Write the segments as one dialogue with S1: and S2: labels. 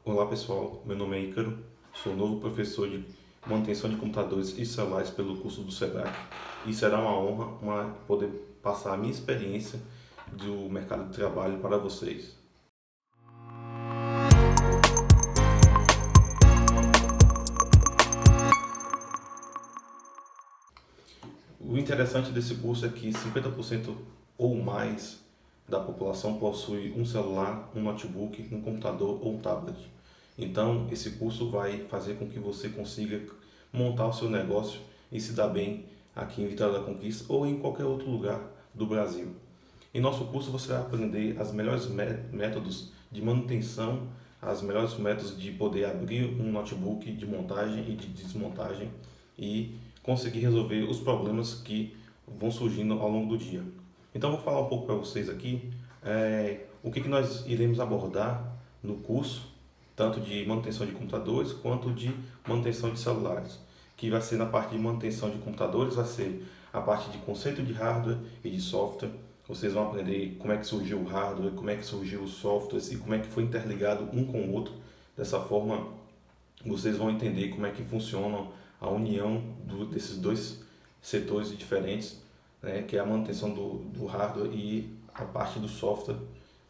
S1: Olá pessoal, meu nome é Ícaro, sou novo professor de manutenção de computadores e celulares pelo curso do SEBRAC e será uma honra poder passar a minha experiência do mercado de trabalho para vocês. O interessante desse curso é que 50% ou mais da população possui um celular, um notebook, um computador ou um tablet. Então, esse curso vai fazer com que você consiga montar o seu negócio e se dar bem aqui em Vitória da Conquista ou em qualquer outro lugar do Brasil. Em nosso curso você vai aprender os melhores métodos de manutenção, os melhores métodos de poder abrir um notebook de montagem e de desmontagem e conseguir resolver os problemas que vão surgindo ao longo do dia. Então vou falar um pouco para vocês aqui o que nós iremos abordar no curso, tanto de manutenção de computadores quanto de manutenção de celulares, que vai ser na parte de manutenção de computadores, vai ser a parte de conceito de hardware e de software. Vocês vão aprender como é que surgiu o hardware, como é que surgiu os softwares e como é que foi interligado um com o outro. Dessa forma, vocês vão entender como é que funciona a união desses dois setores diferentes, né, que é a manutenção do hardware e a parte do software,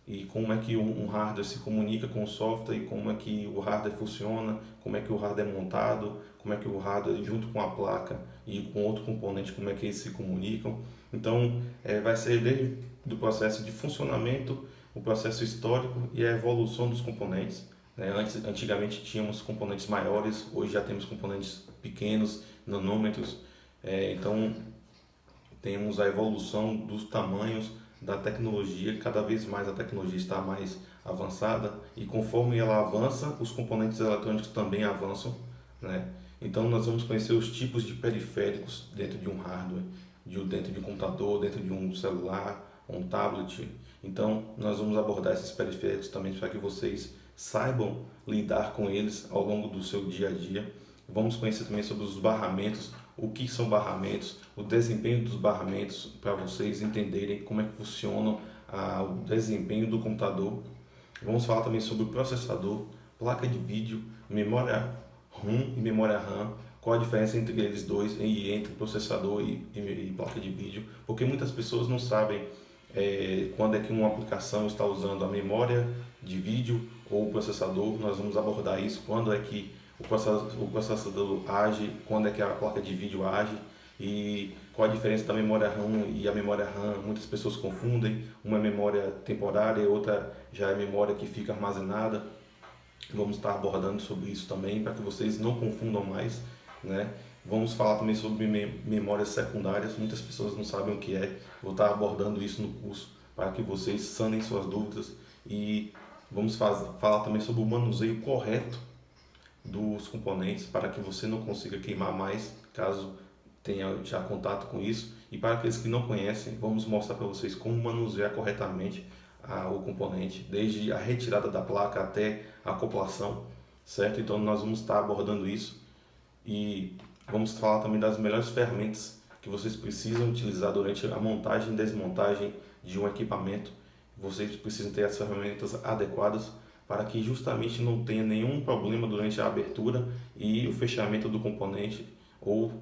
S1: e como é que um hardware se comunica com o software e como é que o hardware funciona, como é que o hardware é montado, como é que o hardware junto com a placa e com outro componente, como é que eles se comunicam. Então, vai ser desde o processo de funcionamento, o processo histórico e a evolução dos componentes. Né? Antigamente tínhamos componentes maiores, hoje já temos componentes pequenos, nanômetros. Então, temos a evolução dos tamanhos da tecnologia, cada vez mais a tecnologia está mais avançada e conforme ela avança, os componentes eletrônicos também avançam, né? Então nós vamos conhecer os tipos de periféricos dentro de um hardware, dentro de um computador, dentro de um celular, um tablet. Então nós vamos abordar esses periféricos também para que vocês saibam lidar com eles ao longo do seu dia a dia. Vamos conhecer também sobre os barramentos, o que são barramentos, o desempenho dos barramentos, para vocês entenderem como é que funciona o desempenho do computador. Vamos falar também sobre o processador, placa de vídeo, memória ROM e memória RAM, qual a diferença entre eles dois e entre processador e placa de vídeo, porque muitas pessoas não sabem quando é que uma aplicação está usando a memória de vídeo ou o processador. Nós vamos abordar isso, quando é que o processador age, quando é que a placa de vídeo age e qual a diferença da memória RAM e a memória RAM. Muitas pessoas confundem, uma é memória temporária, outra já é memória que fica armazenada. Vamos estar abordando sobre isso também para que vocês não confundam mais, né? Vamos falar também sobre memórias secundárias, muitas pessoas não sabem o que é. Vou estar abordando isso no curso para que vocês sanem suas dúvidas e vamos falar também sobre o manuseio correto dos componentes para que você não consiga queimar mais caso tenha já contato com isso. E para aqueles que não conhecem, vamos mostrar para vocês como manusear corretamente o componente, desde a retirada da placa até a acoplação, certo? Então nós vamos estar abordando isso e vamos falar também das melhores ferramentas que vocês precisam utilizar durante a montagem e desmontagem de um equipamento. Vocês precisam ter as ferramentas adequadas para que justamente não tenha nenhum problema durante a abertura e o fechamento do componente ou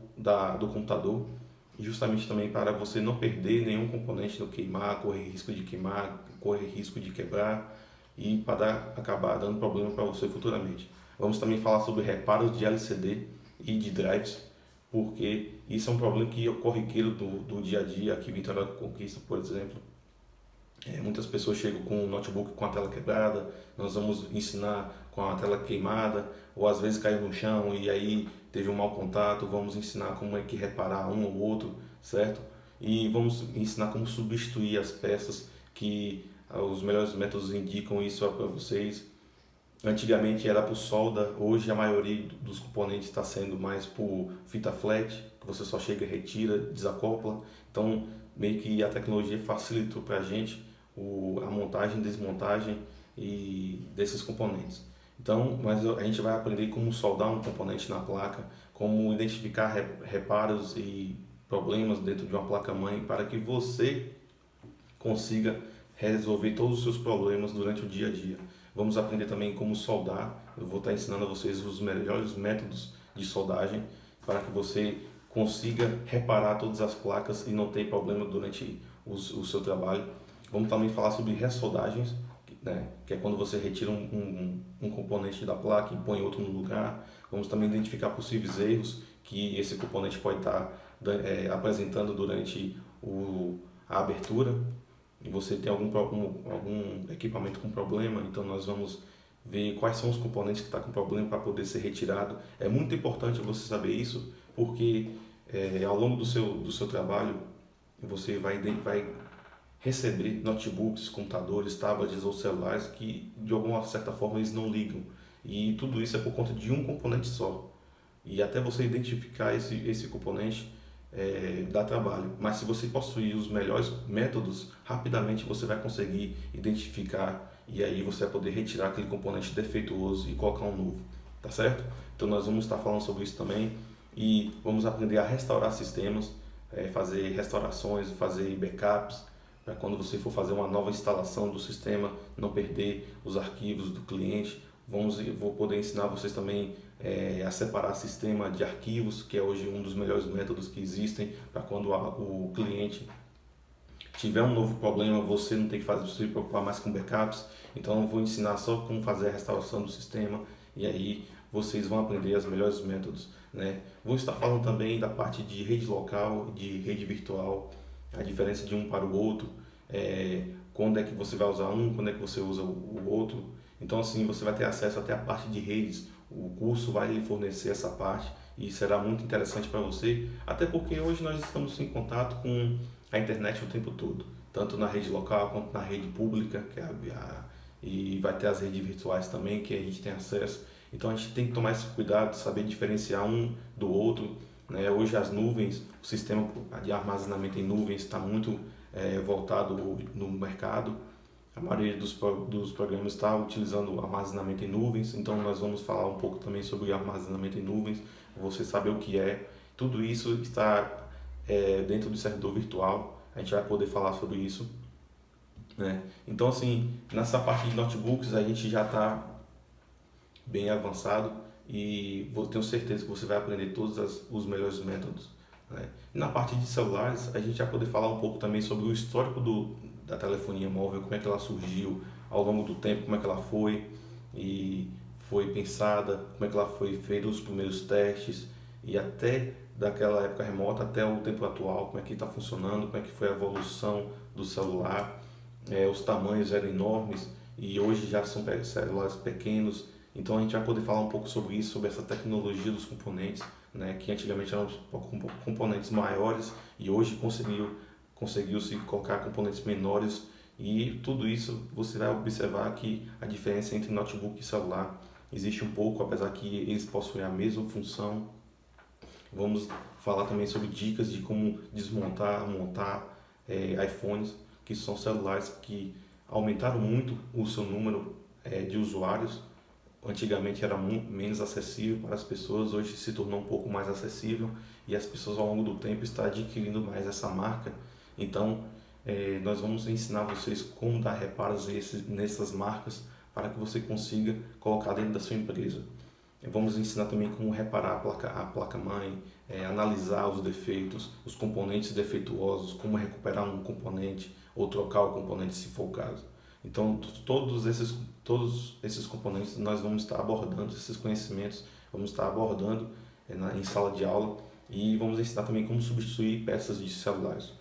S1: do computador, e justamente também para você não perder nenhum componente, não queimar, correr risco de queimar, correr risco de quebrar e para acabar dando problema para você futuramente. Vamos também falar sobre reparos de LCD e de drives, porque isso é um problema que é corriqueiro do dia a dia aqui em Vitória da Conquista, por exemplo. Muitas pessoas chegam com o notebook com a tela quebrada, nós vamos ensinar com a tela queimada, ou às vezes caiu no chão e aí teve um mau contato, vamos ensinar como é que reparar um ou outro, certo? E vamos ensinar como substituir as peças, que os melhores métodos indicam isso para vocês. Antigamente era por solda, hoje a maioria dos componentes está sendo mais por fita flat, que você só chega, retira, desacopla. Então meio que a tecnologia facilitou para a gente a montagem e desmontagem desses componentes. Então, mas a gente vai aprender como soldar um componente na placa, como identificar reparos e problemas dentro de uma placa-mãe para que você consiga resolver todos os seus problemas durante o dia a dia. Vamos aprender também como soldar. Eu vou estar ensinando a vocês os melhores métodos de soldagem para que você consiga reparar todas as placas e não ter problema durante o seu trabalho. Vamos também falar sobre ressoldagens, né, que é quando você retira um componente da placa e põe outro no lugar. Vamos também identificar possíveis erros que esse componente pode estar apresentando durante a abertura. E você tem algum equipamento com problema, então nós vamos ver quais são os componentes que estão com problema para poder ser retirado. É muito importante você saber isso, porque ao longo do seu trabalho você vai receber notebooks, computadores, tablets ou celulares que de alguma certa forma eles não ligam. E tudo isso é por conta de um componente só. E até você identificar esse componente dá trabalho. Mas se você possuir os melhores métodos, rapidamente você vai conseguir identificar e aí você vai poder retirar aquele componente defeituoso e colocar um novo. Tá certo? Então nós vamos estar falando sobre isso também e vamos aprender a restaurar sistemas, fazer restaurações, fazer backups, para quando você for fazer uma nova instalação do sistema, não perder os arquivos do cliente. Vou poder ensinar vocês também a separar sistema de arquivos, que é hoje um dos melhores métodos que existem, para quando o cliente tiver um novo problema, você não tem que se preocupar mais com backups. Então eu vou ensinar só como fazer a restauração do sistema e aí vocês vão aprender os melhores métodos, né? Vou estar falando também da parte de rede local, de rede virtual, a diferença de um para o outro, quando é que você vai usar um, quando é que você usa o outro. Então assim você vai ter acesso até a parte de redes, o curso vai lhe fornecer essa parte e será muito interessante para você, até porque hoje nós estamos em contato com a internet o tempo todo, tanto na rede local quanto na rede pública, que e vai ter as redes virtuais também que a gente tem acesso. Então a gente tem que tomar esse cuidado, saber diferenciar um do outro, né? Hoje as nuvens, o sistema de armazenamento em nuvens está muito voltado no mercado. A maioria dos programas está utilizando armazenamento em nuvens, então nós vamos falar um pouco também sobre armazenamento em nuvens, você saber o que é. Tudo isso está dentro do servidor virtual, a gente vai poder falar sobre isso, né? Então assim, nessa parte de notebooks a gente já está bem avançado e tenho certeza que você vai aprender todos os melhores métodos, né? E na parte de celulares a gente vai poder falar um pouco também sobre o histórico da telefonia móvel, como é que ela surgiu ao longo do tempo, como é que ela foi pensada, como é que ela foi feita os primeiros testes e até daquela época remota até o tempo atual, como é que está funcionando, como é que foi a evolução do celular. Os tamanhos eram enormes e hoje já são celulares pequenos, então a gente vai poder falar um pouco sobre isso, sobre essa tecnologia dos componentes, né, que antigamente eram componentes maiores e hoje conseguiu-se colocar componentes menores e tudo isso você vai observar que a diferença entre notebook e celular existe um pouco, apesar que eles possuem a mesma função. Vamos falar também sobre dicas de como desmontar, montar iPhones, que são celulares que aumentaram muito o seu número de usuários. Antigamente era menos acessível para as pessoas, hoje se tornou um pouco mais acessível e as pessoas ao longo do tempo estão adquirindo mais essa marca. Então, nós vamos ensinar vocês como dar reparos nessas marcas para que você consiga colocar dentro da sua empresa. Vamos ensinar também como reparar a placa-mãe, analisar os defeitos, os componentes defeituosos, como recuperar um componente ou trocar o componente se for o caso. Então, todos esses componentes nós vamos estar abordando, esses conhecimentos vamos estar abordando em sala de aula e vamos ensinar também como substituir peças de celulares.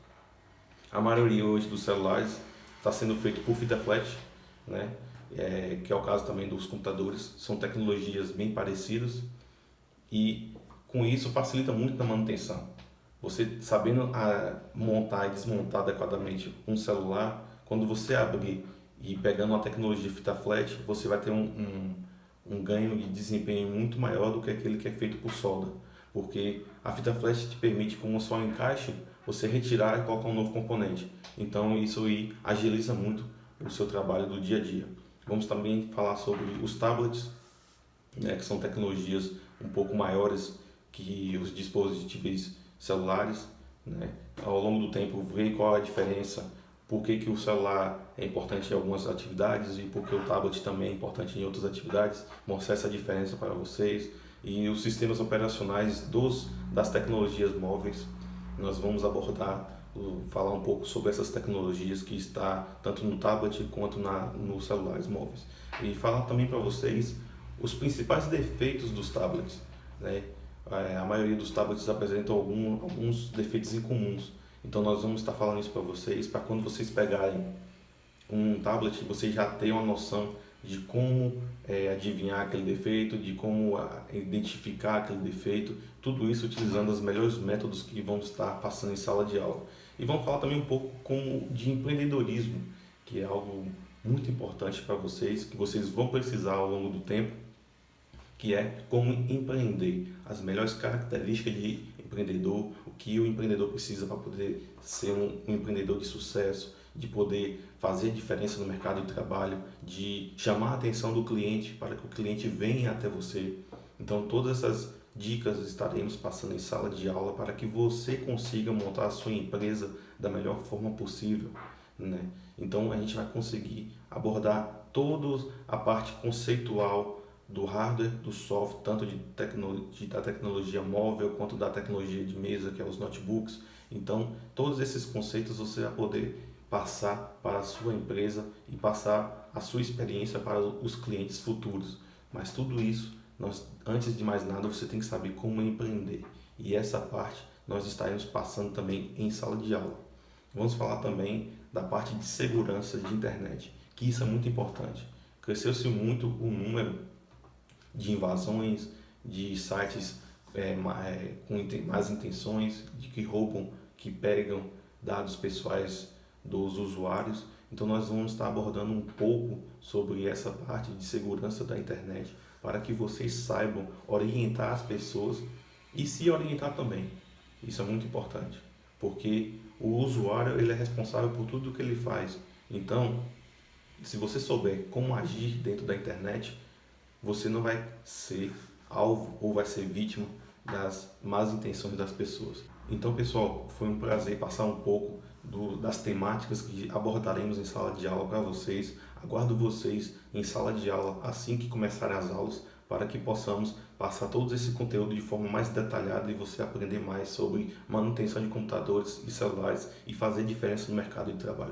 S1: A maioria hoje dos celulares está sendo feito por fita flat, né? Que é o caso também dos computadores, são tecnologias bem parecidas e com isso facilita muito na manutenção. Você sabendo montar e desmontar adequadamente um celular, quando você abrir e pegando uma tecnologia de fita flat, você vai ter um ganho de desempenho muito maior do que aquele que é feito por solda, porque a fita flat te permite, com um só encaixe, você retirar e colocar um novo componente. Então isso aí agiliza muito o seu trabalho do dia a dia. Vamos também falar sobre os tablets, né, que são tecnologias um pouco maiores que os dispositivos celulares, né? Ao longo do tempo, ver qual a diferença por que que o celular é importante em algumas atividades e por que o tablet também é importante em outras atividades, mostrar essa diferença para vocês e os sistemas operacionais das tecnologias móveis. Nós vamos abordar, falar um pouco sobre essas tecnologias que está tanto no tablet quanto nos celulares móveis. E falar também para vocês os principais defeitos dos tablets, né? A maioria dos tablets apresentam alguns defeitos incomuns. Então nós vamos estar falando isso para vocês, para quando vocês pegarem um tablet, vocês já tenham uma noção de como adivinhar aquele defeito, de como identificar aquele defeito, tudo isso utilizando os melhores métodos que vão estar passando em sala de aula. E vamos falar também um pouco de empreendedorismo, que é algo muito importante para vocês, que vocês vão precisar ao longo do tempo, que é como empreender, as melhores características de empreendedor, o que o empreendedor precisa para poder ser um empreendedor de sucesso, de poder fazer diferença no mercado de trabalho, de chamar a atenção do cliente para que o cliente venha até você. Então todas essas dicas estaremos passando em sala de aula para que você consiga montar a sua empresa da melhor forma possível, né? Então a gente vai conseguir abordar toda a parte conceitual do hardware, do software, tanto da tecnologia móvel quanto da tecnologia de mesa, que é os notebooks. Então, todos esses conceitos você vai poder passar para a sua empresa e passar a sua experiência para os clientes futuros. Mas tudo isso, antes de mais nada, você tem que saber como empreender. E essa parte nós estaremos passando também em sala de aula. Vamos falar também da parte de segurança de internet, que isso é muito importante. Cresceu-se muito o número de invasões, de sites com más intenções, de que roubam, que pegam dados pessoais dos usuários. Então nós vamos estar abordando um pouco sobre essa parte de segurança da internet, para que vocês saibam orientar as pessoas e se orientar também. Isso é muito importante, porque o usuário ele é responsável por tudo que ele faz. Então, se você souber como agir dentro da internet, você não vai ser alvo ou vai ser vítima das más intenções das pessoas. Então, pessoal, foi um prazer passar um pouco das temáticas que abordaremos em sala de aula para vocês. Aguardo vocês em sala de aula assim que começarem as aulas, para que possamos passar todo esse conteúdo de forma mais detalhada e você aprender mais sobre manutenção de computadores e celulares e fazer diferença no mercado de trabalho.